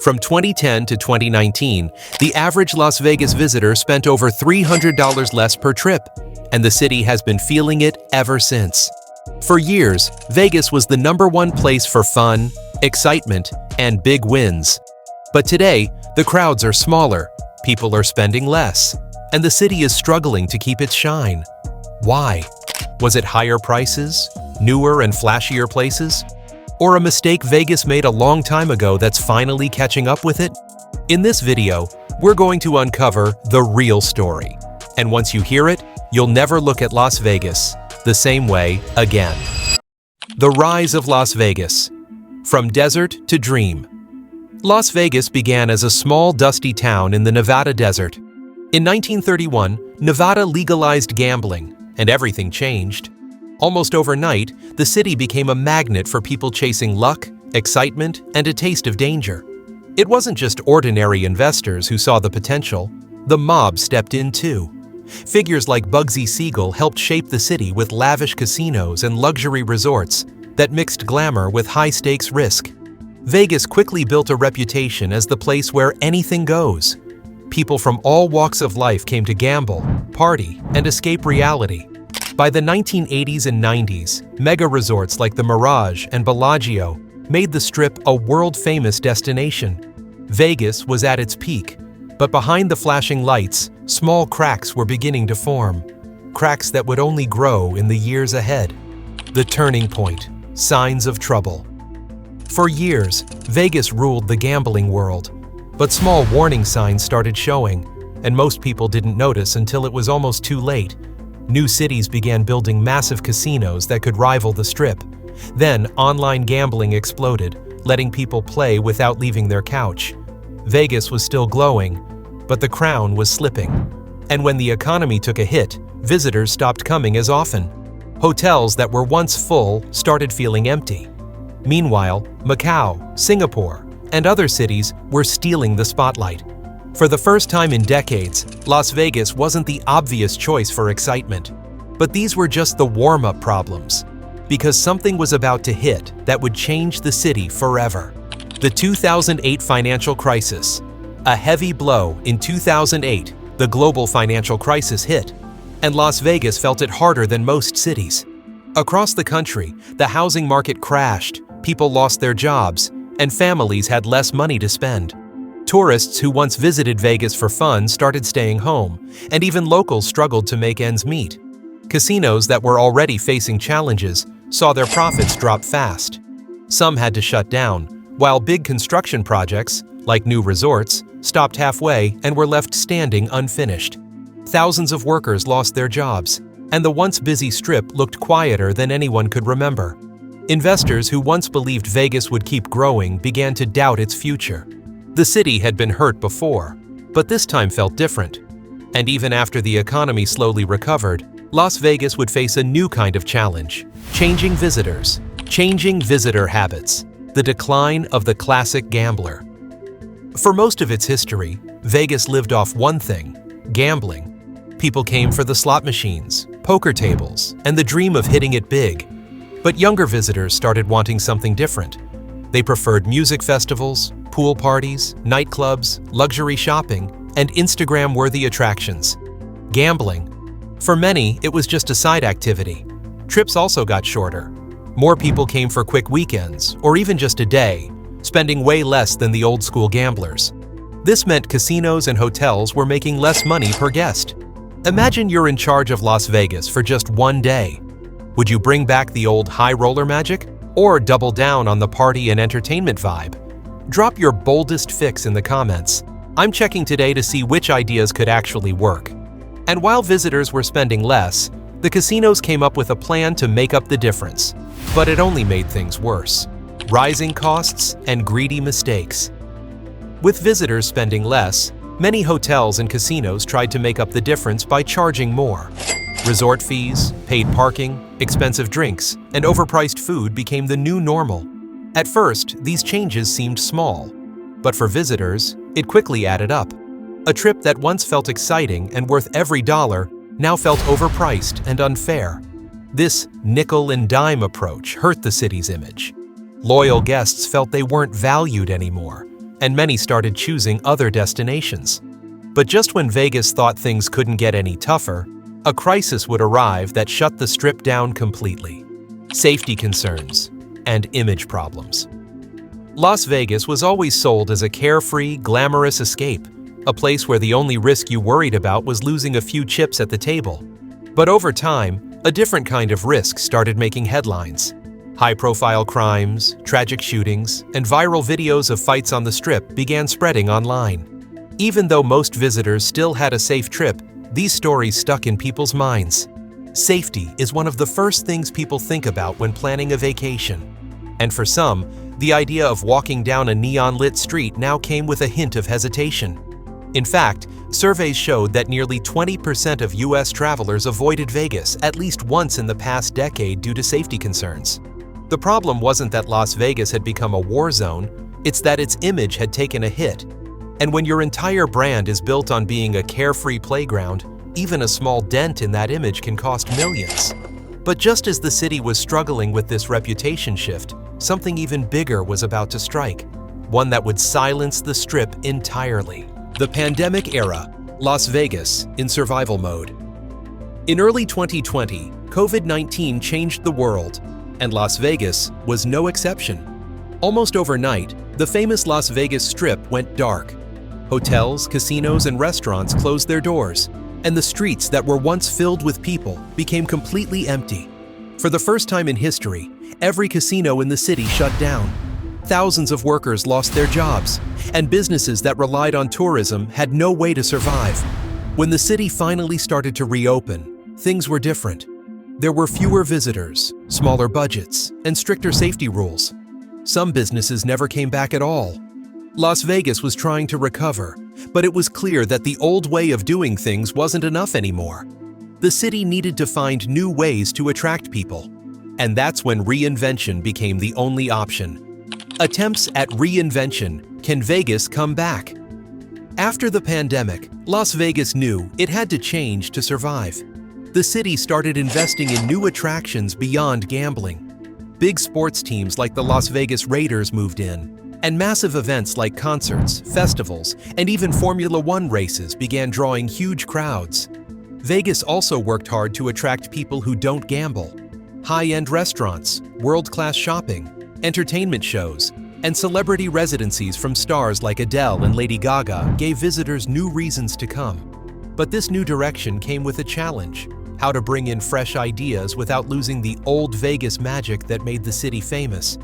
From 2010 to 2019, the average Las Vegas visitor spent over $300 less per trip, and the city has been feeling it ever since. For years, Vegas was the #1 place for fun, excitement, and big wins. But today, the crowds are smaller, people are spending less, and the city is struggling to keep its shine. Why? Was it higher prices, newer and flashier places? Or a mistake Vegas made a long time ago that's finally catching up with it? In this video, we're going to uncover the real story. And once you hear it, you'll never look at Las Vegas the same way again. The rise of Las Vegas. From desert to dream. Las Vegas began as a small, dusty town in the Nevada desert. In 1931, Nevada legalized gambling, and everything changed. Almost overnight, the city became a magnet for people chasing luck, excitement, and a taste of danger. It wasn't just ordinary investors who saw the potential. The mob stepped in too. Figures like Bugsy Siegel helped shape the city with lavish casinos and luxury resorts that mixed glamour with high-stakes risk. Vegas quickly built a reputation as the place where anything goes. People from all walks of life came to gamble, party, and escape reality. By the 1980s and 90s, mega resorts like the Mirage and Bellagio made the Strip a world-famous destination. Vegas was at its peak, but behind the flashing lights, small cracks were beginning to form. Cracks that would only grow in the years ahead. The turning point. Signs of trouble. For years, Vegas ruled the gambling world, but small warning signs started showing, and most people didn't notice until it was almost too late. New cities began building massive casinos that could rival the Strip. Then, online gambling exploded, letting people play without leaving their couch. Vegas was still glowing, but the crown was slipping. And when the economy took a hit, visitors stopped coming as often. Hotels that were once full started feeling empty. Meanwhile, Macau, Singapore, and other cities were stealing the spotlight. For the first time in decades, Las Vegas wasn't the obvious choice for excitement. But these were just the warm-up problems, because something was about to hit that would change the city forever. The 2008 financial crisis. A heavy blow in 2008, the global financial crisis hit, and Las Vegas felt it harder than most cities. Across the country, the housing market crashed, people lost their jobs, and families had less money to spend. Tourists who once visited Vegas for fun started staying home, and even locals struggled to make ends meet. Casinos that were already facing challenges saw their profits drop fast. Some had to shut down, while big construction projects, like new resorts, stopped halfway and were left standing unfinished. Thousands of workers lost their jobs, and the once busy Strip looked quieter than anyone could remember. Investors who once believed Vegas would keep growing began to doubt its future. The city had been hurt before, but this time felt different. And even after the economy slowly recovered, Las Vegas would face a new kind of challenge: changing visitors, changing visitor habits, the decline of the classic gambler. For most of its history, Vegas lived off one thing: gambling. People came for the slot machines, poker tables, and the dream of hitting it big. But younger visitors started wanting something different. They preferred music festivals, pool parties, nightclubs, luxury shopping, and Instagram-worthy attractions. Gambling. For many, it was just a side activity. Trips also got shorter. More people came for quick weekends, or even just a day, spending way less than the old-school gamblers. This meant casinos and hotels were making less money per guest. Imagine you're in charge of Las Vegas for just one day. Would you bring back the old high roller magic, or double down on the party and entertainment vibe? Drop your boldest fix in the comments. I'm checking today to see which ideas could actually work. And while visitors were spending less, the casinos came up with a plan to make up the difference. But it only made things worse. Rising costs and greedy mistakes. With visitors spending less, many hotels and casinos tried to make up the difference by charging more. Resort fees, paid parking, expensive drinks, and overpriced food became the new normal. At first, these changes seemed small, but for visitors, it quickly added up. A trip that once felt exciting and worth every dollar now felt overpriced and unfair. This nickel and dime approach hurt the city's image. Loyal guests felt they weren't valued anymore, and many started choosing other destinations. But just when Vegas thought things couldn't get any tougher, a crisis would arrive that shut the Strip down completely. Safety concerns and image problems. Las Vegas was always sold as a carefree, glamorous escape, a place where the only risk you worried about was losing a few chips at the table. But over time, a different kind of risk started making headlines. High-profile crimes, tragic shootings, and viral videos of fights on the Strip began spreading online. Even though most visitors still had a safe trip, these stories stuck in people's minds. Safety is one of the first things people think about when planning a vacation. And for some, the idea of walking down a neon-lit street now came with a hint of hesitation. In fact, surveys showed that nearly 20% of U.S. travelers avoided Vegas at least once in the past decade due to safety concerns. The problem wasn't that Las Vegas had become a war zone, it's that its image had taken a hit. And when your entire brand is built on being a carefree playground, even a small dent in that image can cost millions. But just as the city was struggling with this reputation shift, something even bigger was about to strike, one that would silence the Strip entirely. The pandemic era, Las Vegas in survival mode. In early 2020, COVID-19 changed the world, and Las Vegas was no exception. Almost overnight, the famous Las Vegas Strip went dark. Hotels, casinos, and restaurants closed their doors, and the streets that were once filled with people became completely empty. For the first time in history, every casino in the city shut down. Thousands of workers lost their jobs, and businesses that relied on tourism had no way to survive. When the city finally started to reopen, things were different. There were fewer visitors, smaller budgets, and stricter safety rules. Some businesses never came back at all. Las Vegas was trying to recover, but it was clear that the old way of doing things wasn't enough anymore. The city needed to find new ways to attract people, and that's when reinvention became the only option. Attempts at reinvention. Can Vegas come back? After the pandemic, Las Vegas knew it had to change to survive. The city started investing in new attractions beyond gambling. Big sports teams like the Las Vegas Raiders moved in, and massive events like concerts, festivals, and even Formula One races began drawing huge crowds. Vegas also worked hard to attract people who don't gamble. High-end restaurants, world-class shopping, entertainment shows, and celebrity residencies from stars like Adele and Lady Gaga gave visitors new reasons to come. But this new direction came with a challenge: how to bring in fresh ideas without losing the old Vegas magic that made the city famous.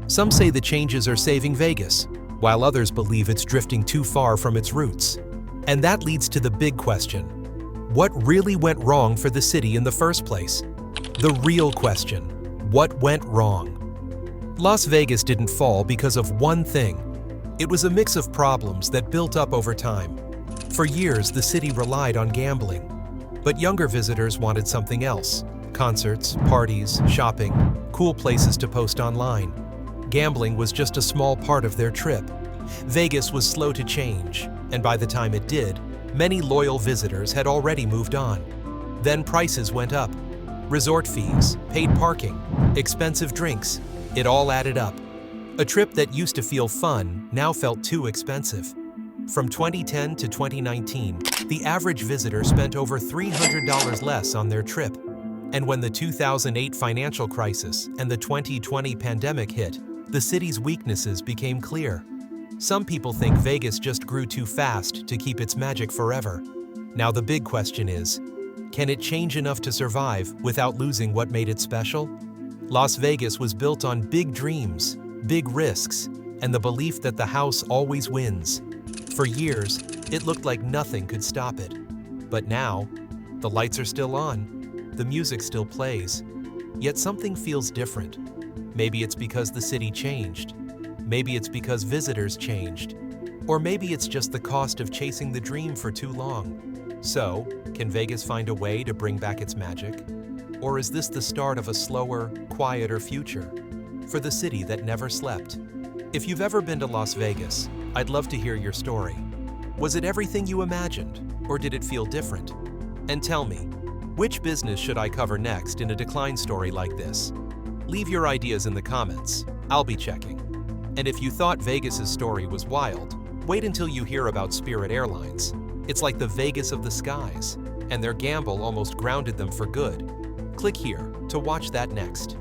Some say the changes are saving Vegas, while others believe it's drifting too far from its roots. And that leads to the big question: what really went wrong for the city in the first place? The real question: what went wrong? Las Vegas didn't fall because of one thing. It was a mix of problems that built up over time. For years, the city relied on gambling, but younger visitors wanted something else: concerts, parties, shopping, cool places to post online. Gambling was just a small part of their trip. Vegas was slow to change, and by the time it did, many loyal visitors had already moved on. Then prices went up. Resort fees, paid parking, expensive drinks, it all added up. A trip that used to feel fun now felt too expensive. From 2010 to 2019, the average visitor spent over $300 less on their trip. And when the 2008 financial crisis and the 2020 pandemic hit, the city's weaknesses became clear. Some people think Vegas just grew too fast to keep its magic forever. Now the big question is, can it change enough to survive without losing what made it special? Las Vegas was built on big dreams, big risks, and the belief that the house always wins. For years, it looked like nothing could stop it. But now, the lights are still on, the music still plays, yet something feels different. Maybe it's because the city changed. Maybe it's because visitors changed. Or maybe it's just the cost of chasing the dream for too long. So, can Vegas find a way to bring back its magic? Or is this the start of a slower, quieter future for the city that never slept? If you've ever been to Las Vegas, I'd love to hear your story. Was it everything you imagined, or did it feel different? And tell me, which business should I cover next in a decline story like this? Leave your ideas in the comments. I'll be checking. And if you thought Vegas's story was wild, wait until you hear about Spirit Airlines. It's like the Vegas of the skies, and their gamble almost grounded them for good. Click here to watch that next.